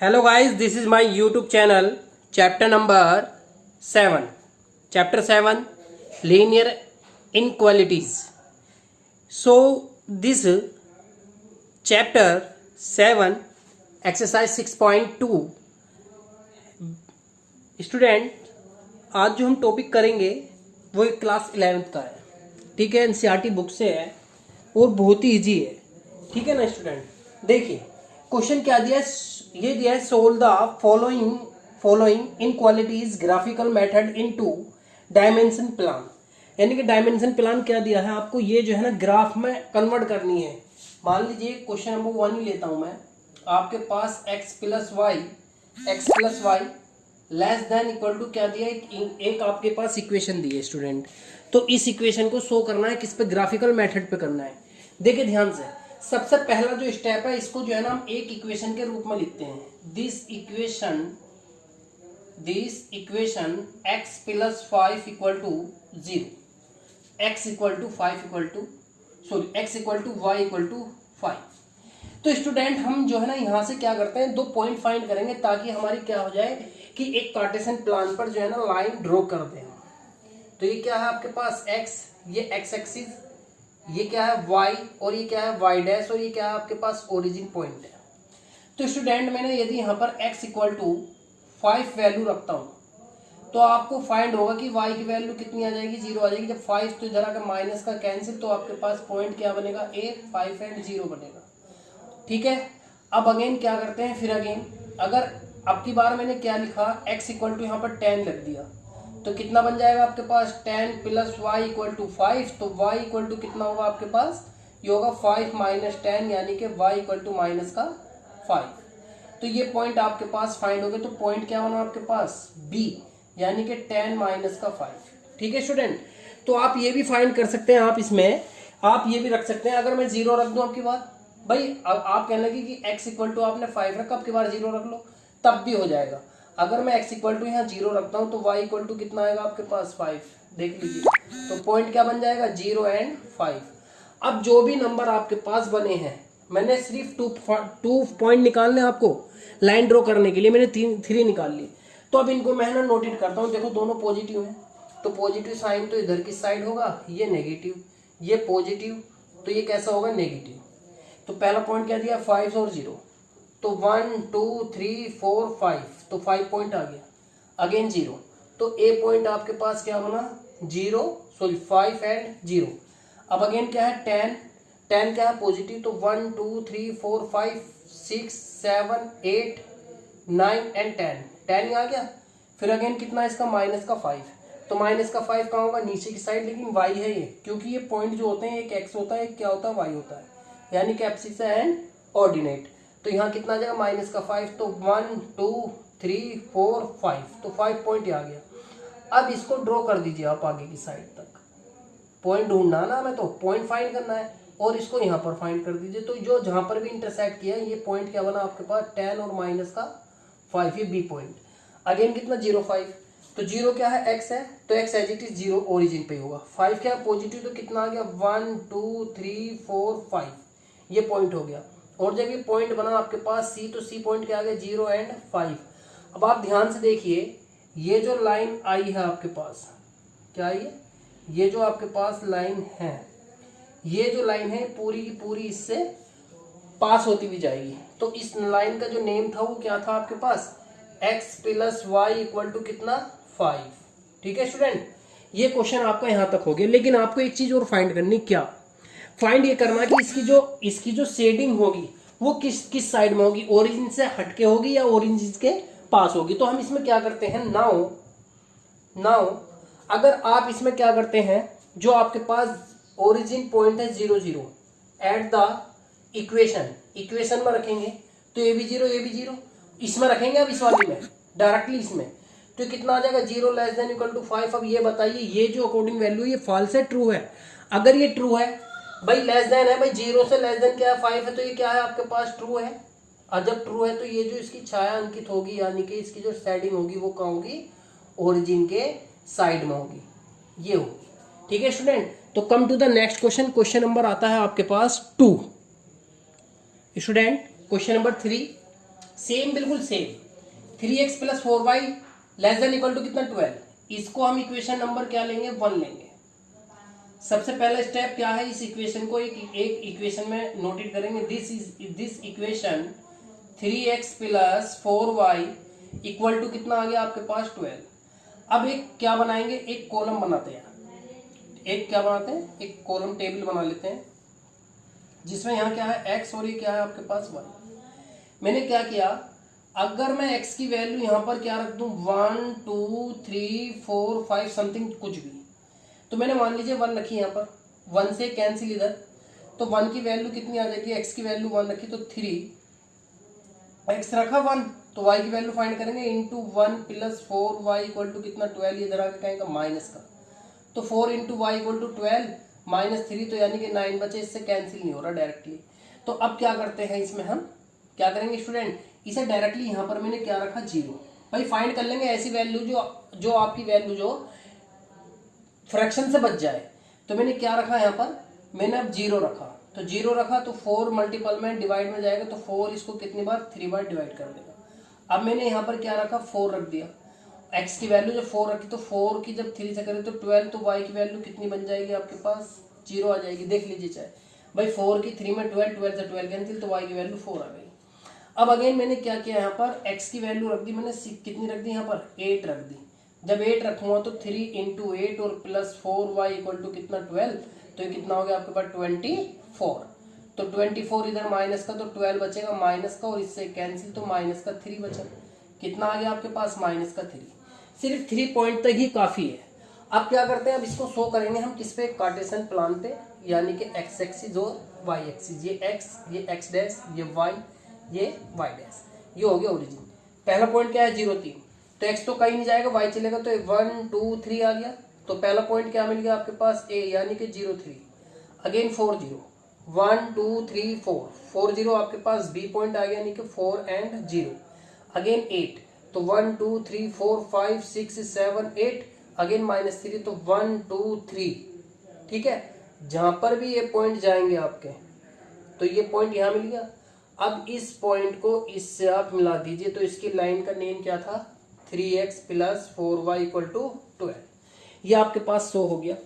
Hello guys, this is my YouTube channel, chapter number 7. Chapter 7, Linear Inequalities. So this chapter 7, exercise 6.2. Student, आज जो हम topic करेंगे वो एक क्लास 11th का है, ठीक है। एनसीईआरटी बुक से है और बहुत ही इजी है, ठीक है ना स्टूडेंट। देखिए क्वेश्चन क्या दिया है, ये दिया है solve the following inequalities graphical method into dimension plan. यानी कि डायमेंशन प्लान क्या दिया है आपको, ये जो है ना ग्राफ में कन्वर्ट करनी है। मान लीजिए क्वेश्चन नंबर 1 ही लेता हूं मैं, आपके पास x plus y less than equal to क्या दिया है, एक आपके पास इक्वेशन दी है स्टूडेंट। तो इस इक्वेशन को शो करना है किस पे, ग्राफिकल मेथड पे करना है। देखिए ध्यान से, सबसे पहला जो स्टेप है इसको जो है ना हम एक इक्वेशन के रूप में लिखते हैं। This equation x plus 5 equal to 0, x equal to y equal to 5। तो स्टूडेंट हम जो है ना यहाँ से क्या करते हैं, 2 पॉइंट फाइंड करेंगे ताकि हमारी क्या हो जाए कि एक कार्टेशियन प्लान पर जो है ना लाइन ड्रॉ कर दें। तो ये क्या है आपके पास x, ये x एक्सिस, ये क्या है y, और ये क्या है y डैश, और ये क्या है आपके पास ओरिजिन पॉइंट है। तो स्टूडेंट मैंने यदि यहाँ पर x इक्वल टू 5 वैल्यू रखता हूँ तो आपको फाइंड होगा कि y की वैल्यू कितनी आ जाएगी, 0 आ जाएगी। जब 5 तो इधर आकर माइनस का कैंसिल, तो आपके पास पॉइंट क्या बनेगा, a 5 एंड 0 बनेगा, ठीक है। अब अगेन क्या करते हैं, फिर अगेन अगर अब की बार मैंने क्या लिखा, x इक्वल टू यहाँ पर 10 लिख दिया, तो कितना बन जाएगा आपके पास 10 प्लस वाई इक्वल टू 5। तो y इक्वल टू कितना होगा आपके पास, ये होगा 5 माइनस 10, यानी कि y इक्वल टू माइनस का 5। तो ये पॉइंट आपके पास फाइंड हो गए। तो पॉइंट क्या बना आपके पास, b, यानी कि 10 माइनस का 5, ठीक है स्टूडेंट। तो आप ये भी फाइंड कर सकते हैं, आप ये भी रख सकते हैं। अगर मैं 0 रख दूं आपकी बार, भाई अब आप कहने लगे कि x इक्वल टू आपने 5 रखा, आपकी बार 0 रख लो, तब भी हो जाएगा। अगर मैं x इक्वल टू यहाँ 0 रखता हूँ तो y इक्वल टू कितना आएगा आपके पास 5, देख लीजिए। तो पॉइंट क्या बन जाएगा, 0 एंड 5। अब जो भी नंबर आपके पास बने हैं, मैंने सिर्फ 2 पॉइंट निकालने आपको लाइन ड्रॉ करने के लिए, मैंने 3 निकाल लिए। तो अब इनको मैं ना नोटेट करता हूँ। देखो दोनों पॉजिटिव हैं, तो पॉजिटिव साइन तो इधर की साइड होगा, ये नेगेटिव, ये पॉजिटिव, तो ये कैसा होगा, नेगेटिव। तो पहला पॉइंट क्या दिया, 5 और 0, तो 1 2 3 4 5, तो 5 पॉइंट आ गया। अगेन 0, तो a पॉइंट आपके पास क्या बना, 5 एंड 0। अब अगेन क्या है, 10 क्या है, पॉजिटिव, तो 1 2 3 4 5 6 7 8 9 एंड 10 ही आ गया। फिर अगेन कितना इसका, माइनस का 5, तो माइनस का 5 कहाँ होगा, नीचे की साइड, लेकिन y है ये, क्योंकि ये पॉइंट जो होते हैं एक x होता है, एक क्या होता है, y होता है, यानी कि एब्सिस एंड ऑर्डिनेट। तो यहाँ कितना आ जाएगा, माइनस का 5, तो 1 2 3 4 5, तो 5 पॉइंट आ गया। अब इसको ड्रॉ कर दीजिए आप आगे की साइड तक। पॉइंट ढूंढना ना हमें, तो पॉइंट फाइंड करना है, और इसको यहाँ पर फाइंड कर दीजिए। तो जो जहाँ पर भी इंटरसेक्ट किया है, ये पॉइंट क्या बना आपके पास, 10 और माइनस का 5, ये बी पॉइंट। अगेन कितना, 0 5, तो 0 क्या है, x है, तो x as it is 0 origin पे होगा। 5 क्या है, पॉजिटिव, तो कितना आ गया, 1 2 3 4 5, ये पॉइंट हो गया। और जब ये पॉइंट बना आपके पास c, तो c पॉइंट क्या आ गया, 0 एंड 5। अब आप ध्यान से देखिए, ये जो लाइन आई है आपके पास, क्या आई है, ये जो आपके पास लाइन है, ये जो लाइन है पूरी की पूरी इससे पास होती हुई जाएगी। तो इस लाइन का जो नेम था वो क्या था आपके पास, x plus y equal to कितना, 5, ठीक है स्टूडेंट। ये क्वेश्चन आपका यहाँ तक हो गया। लेकिन आपको एक चीज और फाइंड करनी, क्या फाइंड ये करना कि इसकी जो शेडिंग होगी वो किस साइड में होगी, ओरिजिन से हटके होगी या ओरिजिन के पास होगी। तो हम इसमें क्या करते हैं, नाउ अगर आप इसमें क्या करते हैं, जो आपके पास ओरिजिन पॉइंट है 0 0 एट द इक्वेशन में रखेंगे, तो ये भी 0 इसमें रखेंगे। अब इस वाली में डायरेक्टली इसमें, तो कितना आ जाएगा, 0 लेस देन इक्वल टू 5। अब ये बताइए, ये जो अकॉर्डिंग वैल्यू, ये फॉल्स है, ट्रू है। अगर ये ट्रू है भाई, लेस देन है भाई, 0 से लेस देन क्या है, 5 है, तो ये क्या है आपके पास, ट्रू है। और जब ट्रू है तो ये जो इसकी छाया अंकित होगी, यानी कि इसकी जो शेडिंग होगी वो कहाँ होगी, ओरिजिन के साइड में होगी, ये होगी, ठीक है स्टूडेंट। तो come to the next question. Question number आता है आपके पास 2 स्टूडेंट। क्वेश्चन नंबर 3, सेम, बिल्कुल same. 3x plus 4y less than equal to कितना 12, इसको हम इक्वेशन नंबर क्या लेंगे 1 लेंगे। सबसे पहला स्टेप क्या है, इस इक्वेशन को एक इक्वेशन में नोटेट करेंगे। This equation 3x plus 4y equal to कितना आ गया आपके पास 12। अब एक क्या बनाएंगे, एक कॉलम बनाते हैं, एक क्या बनाते हैं, एक कॉलम टेबल बना लेते हैं जिसमें यहाँ क्या है x और ये क्या है आपके पास y। मैंने क्या किया, अगर मैं x की वैल्यू यहाँ पर क्या रख दूं 1 2 3 4 5 समथिंग कुछ भी, तो मैंने मान लीजिए 1 रखी यहाँ पर, 1 से कैंसिल इधर, तो 1 की वैल्यू कितनी आ जाएगी, x की वैल्यू 1 रखी तो 3, x रखा 1 तो y की वैल्यू फाइंड करेंगे into 1 plus 4y equal to कितना 12, ये इधर आके कहेंगे माइनस का, तो 4 into y equal to 12 minus 3, तो यानी कि 9 बचे, इससे कैंसिल नहीं हो रहा डायरेक्टली। तो अब क्या करते हैं, इसमें हम क्या करेंगे स्टूडेंट, इसे डायरेक्टली यहाँ पर मैंने क्या रखा 0, भाई फाइंड कर लेंगे ऐसी वैल्यू जो आपकी वैल्यू जो फ्रैक्शन से बच जाए। तो मैंने क्या रखा यहाँ पर, मैंने अब 0 रखा, तो 0 रखा तो 4 मल्टीपल में डिवाइड में जाएगा, तो 4 इसको कितनी बार 3 बार डिवाइड कर देगा। अब मैंने यहाँ पर क्या रखा 4 रख दिया, x की वैल्यू जब 4 रखी तो 4 की जब 3 से करें तो 12, तो y की वैल्यू कितनी बन जाएगी आपके पास 0 आ जाएगी। देख लीजिए चाहे भाई 4 की 3 में 12, 12 से 12 कैंसिल, तो y की वैल्यू 4 आ गई। अब अगेन मैंने क्या किया, यहाँ पर x की वैल्यू रख दी मैंने, कितनी रख दी यहाँ पर 8 रख दी। जब 8 रखूंगा तो 3 इंटू 8 और प्लस 4y इक्वल टू कितना 12, तो ये कितना हो गया आपके पास 24, तो 24 इधर माइनस का, तो 12 बचेगा माइनस का और इससे कैंसिल, तो माइनस का 3 बचा, कितना आ गया आपके पास माइनस का 3। सिर्फ 3 पॉइंट तक ही काफी है। अब क्या करते हैं, अब इसको शो करेंगे हम किस पे, कार्टेशियन प्लान पे, यानी कि x एक्सिस और y एक्सिस, ये x, ये x डैश, ये y, ये y डैश, ये हो गया ओरिजिन। पहला पॉइंट क्या है 0 3, तो x तो कहीं नहीं जाएगा, y चलेगा, तो 1 2 3 आ गया, तो पहला पॉइंट क्या मिल गया आपके पास a, यानी कि 0 3। अगेन 4 0, 1 2 3 4, 4 0 आपके पास b पॉइंट आ गया, यानी कि 4 एंड 0। अगेन 8, तो 1 2 3 4 5 6 7 8, अगेन माइनस 3, तो 1 2 3, ठीक है। जहां पर भी ये पॉइंट जाएंगे आपके, तो ये पॉइंट यहां मिल गया। अब इस पॉइंट को इससे आप मिला दीजिए, तो इसकी लाइन का नेम क्या था 3x plus 4y equal to 12, ये आपके पास शो हो गया।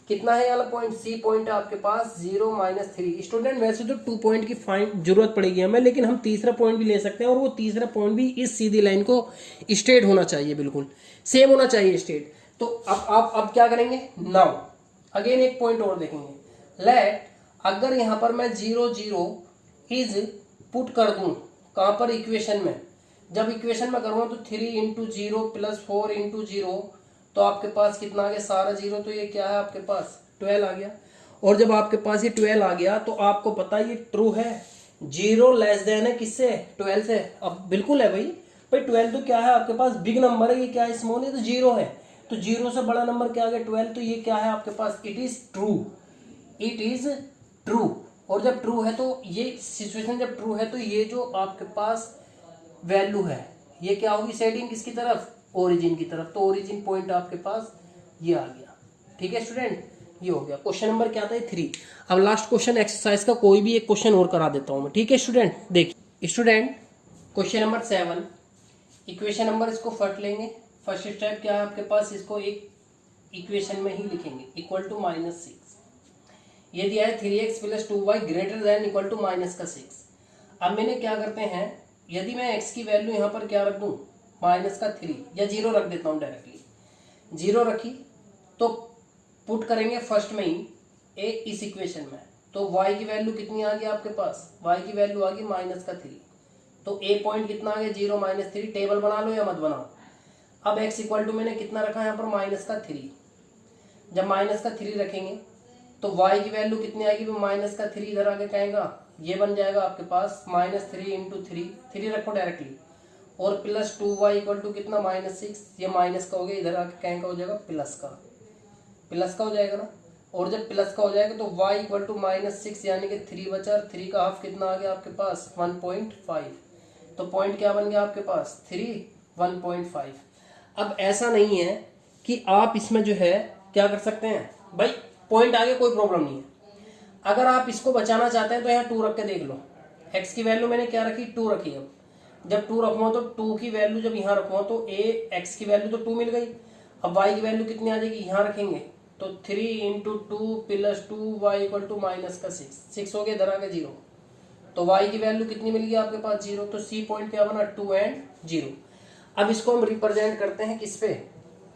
कितना है वाला पॉइंट, सी पॉइंट है आपके पास 0 - 3। स्टूडेंट वैसे तो 2 पॉइंट की फाइंड जरूरत पड़ेगी हमें, लेकिन हम तीसरा पॉइंट भी ले सकते हैं, और वो तीसरा पॉइंट भी इस सीधी लाइन को स्ट्रेट होना चाहिए, बिल्कुल सेम होना चाहिए स्ट्रेट। तो अब क्या करेंगे, नाउ अगेन एक पॉइंट और देखेंगे। लेट अगर यहाँ पर मैं 0 0 इज पुट कर दूं कहाँ पर इक्वेशन में, जब इक्वेशन में करूँगा तो 3 इंटू 0 प्लस 4 इंटू 0, तो आपके पास कितना आ गया सारा 0, तो ये क्या है आपके पास 12 आ गया। और जब आपके पास ये 12 आ गया तो आपको पता है ये ट्रू है, 0 लेस देन है किससे 12 से। अब बिल्कुल है भाई 12 तो क्या है आपके पास बिग नंबर है, ये क्या है स्मॉल है, तो 0 है, तो 0 से बड़ा नंबर क्या आ गया 12, तो ये क्या है आपके पास it is true, it is true. और जब ट्रू है तो ये सिचुएशन जब ट्रू है तो ये जो आपके पास वैल्यू है ये क्या होगी सेटिंग किसकी तरफ, ओरिजिन की तरफ, तो ओरिजिन पॉइंट आपके पास ये आ गया। ठीक है स्टूडेंट, ये हो गया क्वेश्चन नंबर क्या था 3। अब लास्ट क्वेश्चन एक्सरसाइज का कोई भी एक क्वेश्चन और करा देता हूं मैं, ठीक है स्टूडेंट। देखिए student question number 7, equation number इसको फट लेंगे। फर्स्ट स्टेप क्या है आपके पास, इसको एक इक्वेशन में ही लिखेंगे इक्वल टू -6। ये दिया है 3x plus 2y greater than equal to -6। अब मैंने क्या करते हैं, यदि मैं x की वैल्यू यहाँ पर क्या रख दूँ -3 या 0 रख देता हूँ डायरेक्टली, 0 रखी तो पुट करेंगे फर्स्ट में ही a इस इक्वेशन में, तो y की वैल्यू कितनी आ गई आपके पास, y की वैल्यू आ गई -3, तो a पॉइंट कितना आ गया 0 -3। टेबल बना लो या मत बनाओ। अब x इक्वल टू मैंने कितना रखा यहाँ पर -3, जब -3 रखेंगे तो y की वैल्यू कितनी आएगी, -3 इधर आके कहेगा ये बन जाएगा आपके पास -3 इंटू 3 रखो डायरेक्टली, और प्लस 2y इक्वल टू कितना -6, ये माइनस का हो गया, इधर आके कहेगा हो जाएगा प्लस का हो जाएगा ना। और जब प्लस का हो जाएगा तो y इक्वल टू -6 यानी कि 3 बचा, 3 का हाफ कितना आ गया आपके पास 1.5, तो पॉइंट क्या बन गया आपके पास 3 1.5। अब ऐसा नहीं है कि आप इसमें जो है क्या कर सकते हैं, भाई पॉइंट आगे कोई प्रॉब्लम नहीं है, अगर आप इसको बचाना चाहते हैं तो यहाँ 2 रख के देख लो। x की वैल्यू मैंने क्या रखी 2 रखी। जब 2 रखूंगा तो 2 की वैल्यू जब यहाँ रखूंगा तो ए एक्स की वैल्यू तो 2 मिल गई। अब y की वैल्यू कितनी आ जाएगी, यहाँ रखेंगे तो 3 × 2 + 2 y = -6 हो गया, इधर आ गया 0। तो y की वैल्यू कितनी मिल गई आपके पास 0। तो सी पॉइंट क्या बना 2 और 0। अब इसको हम रिप्रेजेंट करते हैं किस पे,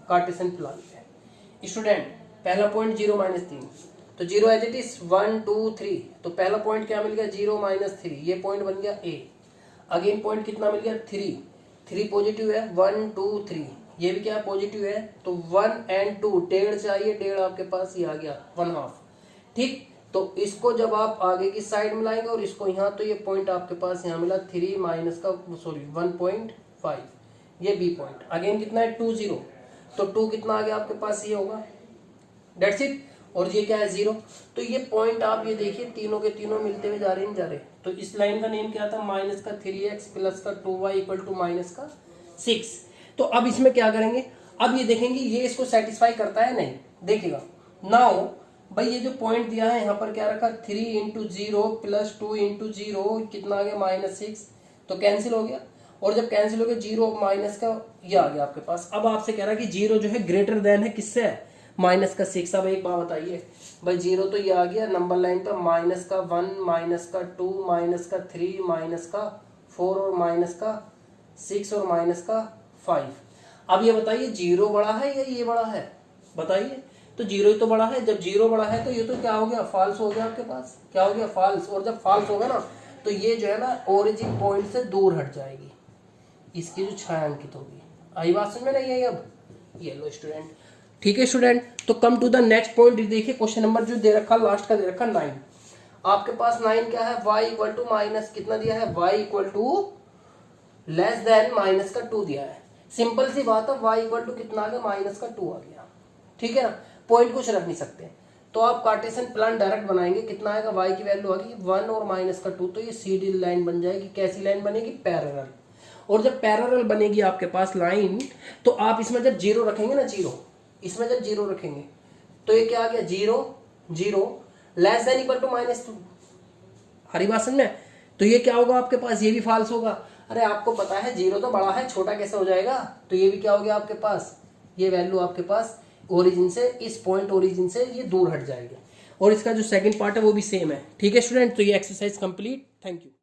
कार्टेशियन प्लान पे। स्टूडेंट पहला पॉइंट 0 - 3 तो 0 एज इट इज 1 2 3। तो पहला पॉइंट क्या मिल गया 0 - 3, ये पॉइंट बन गया ए। अगेन पॉइंट कितना मिल गया 3 पॉजिटिव है 1 2 3, ये भी क्या पॉजिटिव है। तो 1 और 2 1.5 चाहिए, 1.5 आपके पास ये आ गया 1/2। ठीक, तो इसको जब आप आगे की साइड मिलाएंगे और इसको यहाँ, तो ये पॉइंट आपके पास यहाँ मिला 3 माइनस का 1.5, ये बी पॉइंट। अगेन कितना है 2 0, तो 2 कितना आ गया आपके पास ये होगा, डेट्स इट। और ये क्या है 0। तो ये पॉइंट आप ये देखिए तीनों के तीनों मिलते हुए जा रहे हैं, जा रहे। तो इस लाइन का नेम क्या था, -3x + 2y = -6। तो अब इसमें क्या करेंगे, अब ये देखेंगे ये इसको सेटिस्फाई करता है नहीं, देखिएगा नाउ भाई ये जो पॉइंट दिया है यहाँ पर क्या रखा 3 × 0 + 2 × 0 कितना आ गया -6, तो कैंसिल हो गया। और जब कैंसिल हो गया 0 माइनस का ये आ गया आपके पास। अब आपसे कह रहा है कि 0 जो है ग्रेटर देन है किससे, -6। अब एक बात बताइए भाई 0 तो ये आ गया नंबर लाइन पर -1 -2 -3 -4 और -6 और -5। अब ये बताइए 0 बड़ा है या ये बड़ा है, बताइए। तो 0 ही तो बड़ा है, जब 0 बड़ा है तो ये तो क्या हो गया फॉल्स हो गया आपके पास, क्या हो गया फॉल्स। और जब फॉल्स होगा ना तो ये जो है ना ओरिजिन पॉइंट से दूर हट जाएगी, इसकी जो छायांकित होगी। आई बात समझ में नहीं आई अब, ये लो स्टूडेंट। ठीक है स्टूडेंट, तो come to the next point. देखिए क्वेश्चन नंबर जो दे रखा लास्ट का दे रखा 9। आपके पास 9 क्या है, y = माइनस कितना दिया है, y = लेस देन -2 दिया है। सिंपल सी बात है, y = कितना आ गया -2 आ गया। ठीक है ना, पॉइंट कुछ रख नहीं सकते। तो आप कार्टेशियन प्लान डायरेक्ट बनाएंगे, कितना आएगा y की वैल्यू आ गई 1 और -2, तो ये सीधी लाइन बन जाएगी। कैसी लाइन बनेगी, पैरेलल। और जब पैरेलल बनेगी आपके पास लाइन, तो आप इसमें जब 0 रखेंगे ना, 0 इसमें जब 0 रखेंगे तो ये क्या आ गया 0 0 लेस देन इक्वल टू -2। हरी बात समझ में। तो ये क्या होगा आपके पास, ये भी फॉल्स होगा। अरे आपको पता है 0 तो बड़ा है, छोटा कैसे हो जाएगा। तो ये भी क्या हो गया आपके पास, ये वैल्यू आपके पास ओरिजिन से, इस पॉइंट ओरिजिन से ये दूर हट जाएगी। और इसका जो सेकंड पार्ट है वो भी सेम है। ठीक है स्टूडेंट, तो ये एक्सरसाइज कंप्लीट। Thank you.